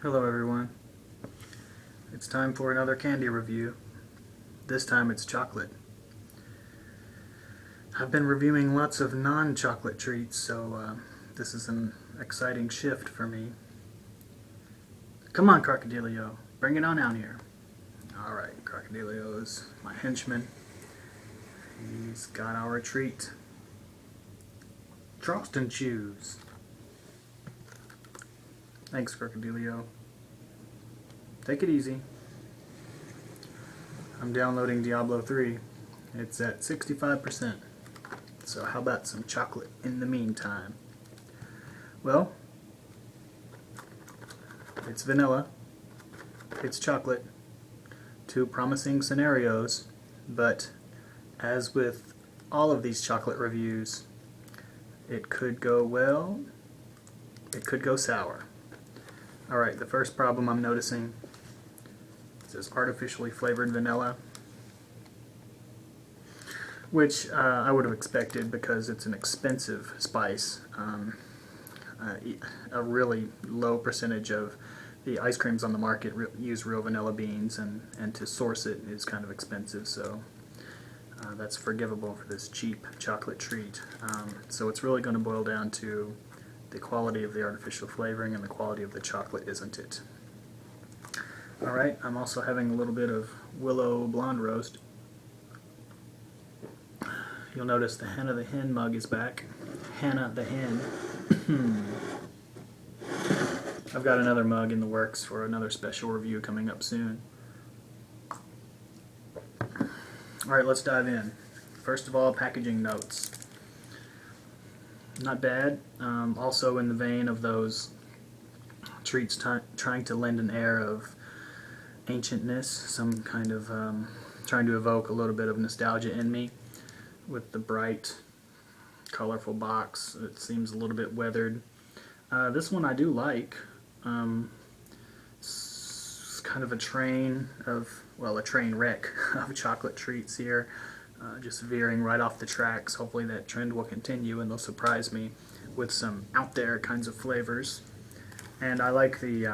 Hello everyone. It's time for another candy review. This time it's chocolate. I've been reviewing lots of non-chocolate treats, so this is an exciting shift for me. Come on, Crocodilio. Bring it on out here. Alright, Crocodilio is my henchman. He's got our treat. Charleston chews. Thanks, Crocodilio. Take it easy. I'm downloading Diablo 3. It's at 65%. So how about some chocolate in the meantime? Well, it's vanilla. It's chocolate. Two promising scenarios, but as with all of these chocolate reviews, it could go well, it could go sour. Alright, the first problem I'm noticing is artificially flavored vanilla, which I would have expected because it's an expensive spice. A really low percentage of the ice creams on the market use real vanilla beans, and to source it is kind of expensive, so that's forgivable for this cheap chocolate treat. So it's really going to boil down to the quality of the artificial flavoring and the quality of the chocolate, isn't it? Alright, I'm also having a little bit of Willow Blonde Roast. You'll notice the Hannah the Hen mug is back. Hannah the Hen. I've got another mug in the works for another special review coming up soon. Alright, let's dive in. First of all, packaging notes. Not bad. Also in the vein of those treats trying to lend an air of ancientness, some kind of trying to evoke a little bit of nostalgia in me with the bright, colorful box. It seems a little bit weathered. This one I do like. It's kind of a train wreck of chocolate treats here. Just veering right off the tracks. Hopefully that trend will continue and they'll surprise me with some out there kinds of flavors. And I like the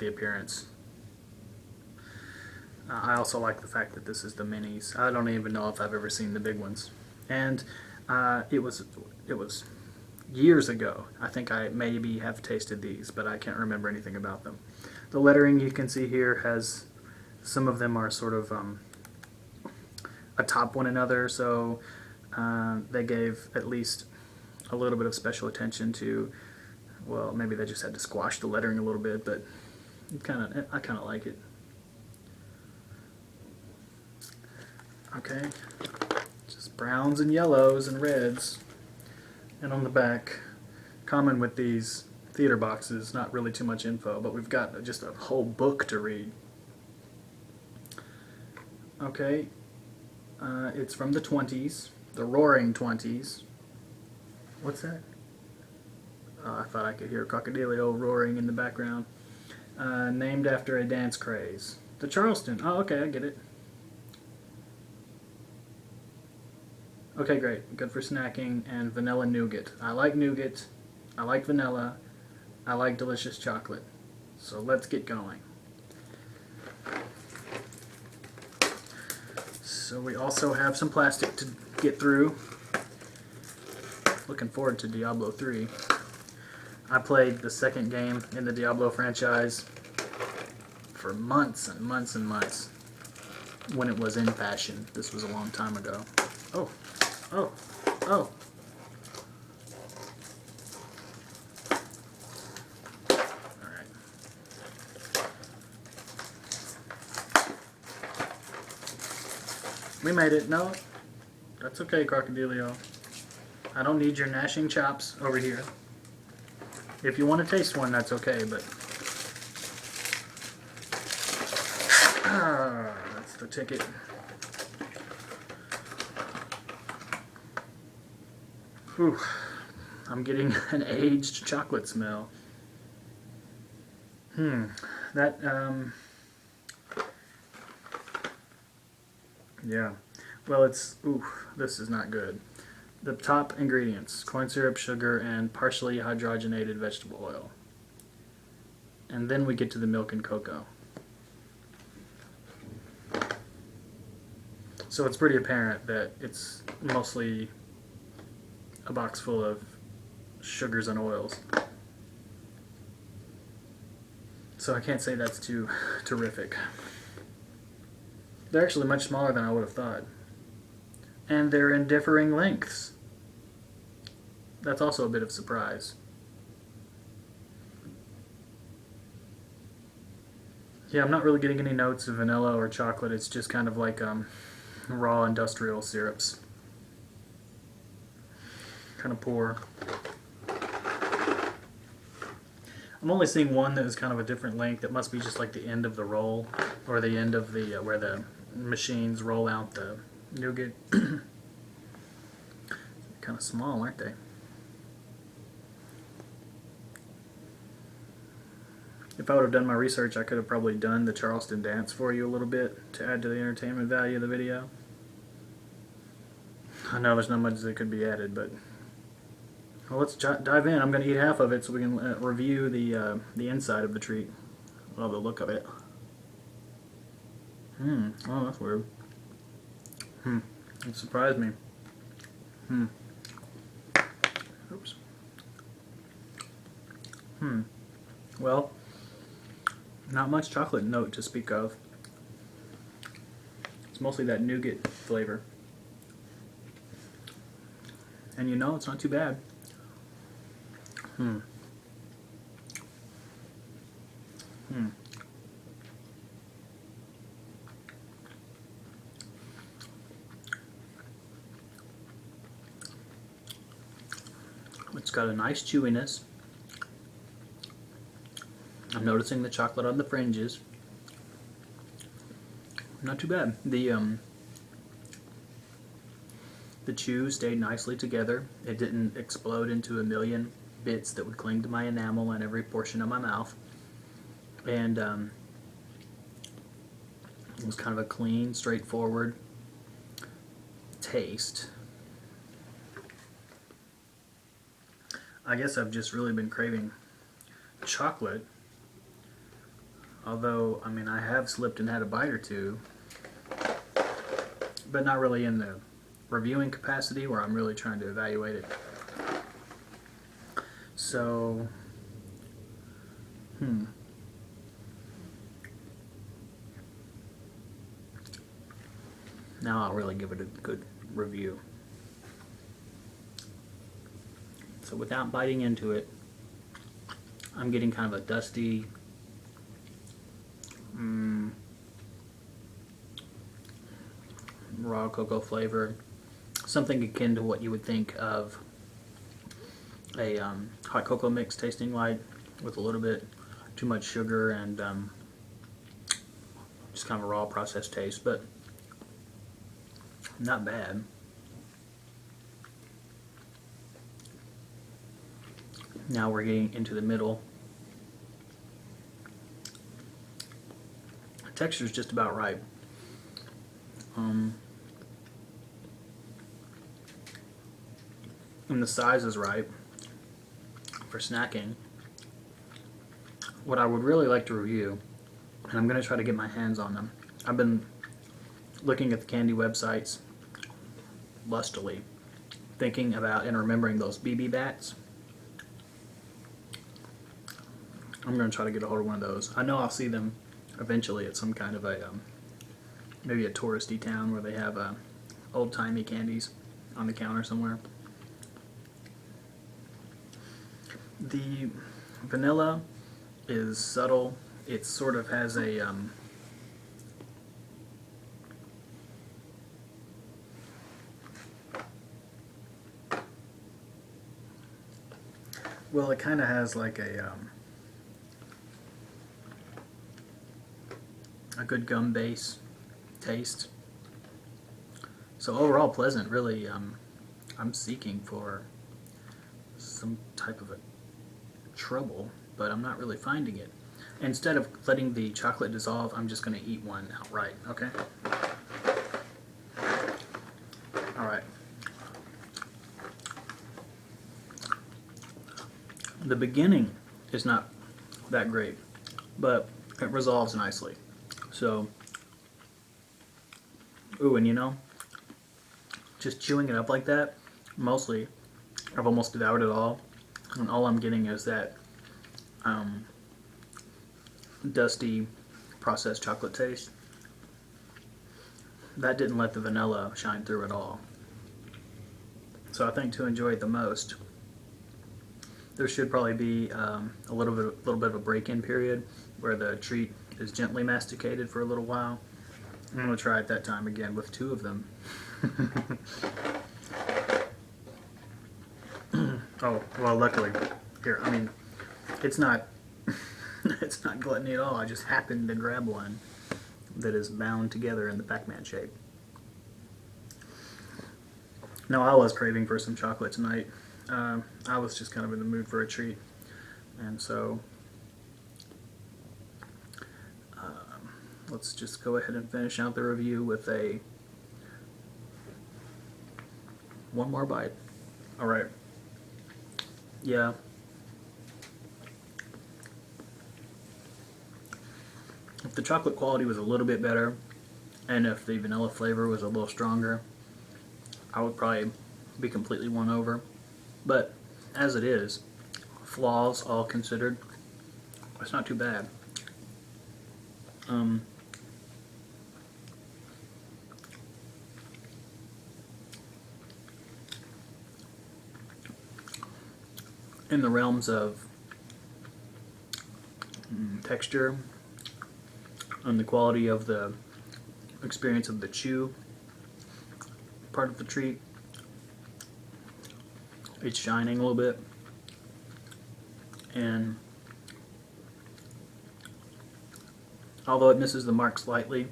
appearance. I also like the fact that this is the minis. I don't even know if I've ever seen the big ones. And it was years ago. I think I maybe have tasted these, but I can't remember anything about them. The lettering you can see here has, some of them are sort of atop one another, so they gave at least a little bit of special attention to, well, maybe they just had to squash the lettering a little bit, but I kind of like it. Okay, just browns and yellows and reds, and on the back, common with these theater boxes, not really too much info, but we've got just a whole book to read. Okay, it's from the 20s, the Roaring 20s. What's that? I thought I could hear Crocodilio roaring in the background. Named after a dance craze. The Charleston. Oh, okay, I get it. Okay, great. Good for snacking. And vanilla nougat. I like nougat. I like vanilla. I like delicious chocolate. So let's get going. So we also have some plastic to get through. Looking forward to Diablo 3. I played the second game in the Diablo franchise for months and months and months when it was in fashion. This was a long time ago. Oh, oh, oh. Alright. We made it. No, that's okay, Crocodilio. I don't need your gnashing chops over here. If you want to taste one, that's okay, but that's the ticket. Whew. I'm getting an aged chocolate smell. That, yeah. Well, this is not good. The top ingredients: corn syrup, sugar, and partially hydrogenated vegetable oil. and then we get to the milk and cocoa. So it's pretty apparent that it's mostly a box full of sugars and oils. So I can't say that's too terrific. They're actually much smaller than I would have thought. And they're in differing lengths. That's also a bit of a surprise. Yeah, I'm not really getting any notes of vanilla or chocolate. It's just kind of like raw industrial syrups. Kind of poor. I'm only seeing one that is kind of a different length. It must be just like the end of the roll, or the end of the where the machines roll out the nougat. Kind of small, aren't they? If I would have done my research, I could have probably done the Charleston dance for you a little bit to add to the entertainment value of the video. I know there's not much that could be added, but well, let's dive in. I'm going to eat half of it so we can review the inside of the treat. Love the look of it. Oh, that's weird. It surprised me. Oops. Well, not much chocolate note to speak of. It's mostly that nougat flavor. And you know, it's not too bad. It's got a nice chewiness. I'm noticing the chocolate on the fringes. Not too bad. The chew stayed nicely together. It didn't explode into a million bits that would cling to my enamel and every portion of my mouth. And it was kind of a clean, straightforward taste. I guess I've just really been craving chocolate. Although, I mean, I have slipped and had a bite or two, but not really in the reviewing capacity where I'm really trying to evaluate it. So, now I'll really give it a good review. So without biting into it, I'm getting kind of a dusty, raw cocoa flavor, something akin to what you would think of a hot cocoa mix tasting like, with a little bit too much sugar and just kind of a raw processed taste, but not bad. Now we're getting into the middle. The texture is just about right. And the size is right for snacking. What I would really like to review, and I'm going to try to get my hands on them. I've been looking at the candy websites lustily, thinking about and remembering those BB bats. I'm going to try to get a hold of one of those. I know I'll see them eventually at some kind of a, maybe a touristy town where they have old-timey candies on the counter somewhere. The vanilla is subtle. It sort of has a well, it kind of has like a good gum base taste. So overall pleasant, really. I'm seeking for some type of a trouble, but I'm not really finding it. Instead of letting the chocolate dissolve, I'm just going to eat one outright, okay? Alright. The beginning is not that great. but it resolves nicely. So, ooh, and you know, just chewing it up like that, mostly, I've almost devoured it all, and all I'm getting is that dusty processed chocolate taste. That didn't let the vanilla shine through at all. So I think to enjoy it the most, there should probably be a little bit of a break-in period where the treat is gently masticated for a little while. I'm going to try it that time again with 2 of them. Oh, well, luckily, here, I mean, it's not, it's not gluttony at all. I just happened to grab one that is bound together in the Pac-Man shape. No, I was craving for some chocolate tonight. I was just kind of in the mood for a treat, and so let's just go ahead and finish out the review with one more bite. All right. Yeah. If the chocolate quality was a little bit better, and if the vanilla flavor was a little stronger, I would probably be completely won over. But as it is, flaws all considered, it's not too bad. In the realms of texture and the quality of the experience of the chew part of the treat, it's shining a little bit, and although it misses the mark slightly,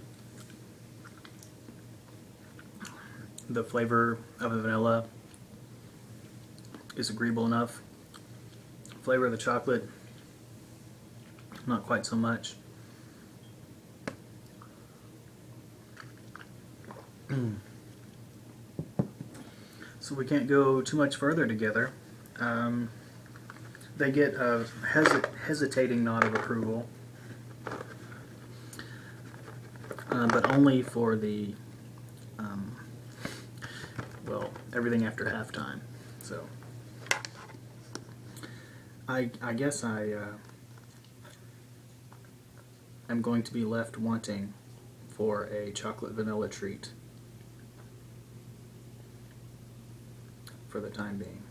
the flavor of the vanilla is agreeable enough. Flavor of the chocolate, not quite so much. So we can't go too much further together. They get a hesitating nod of approval, but only for the, well, everything after halftime. So I guess I am going to be left wanting for a chocolate vanilla treat for the time being.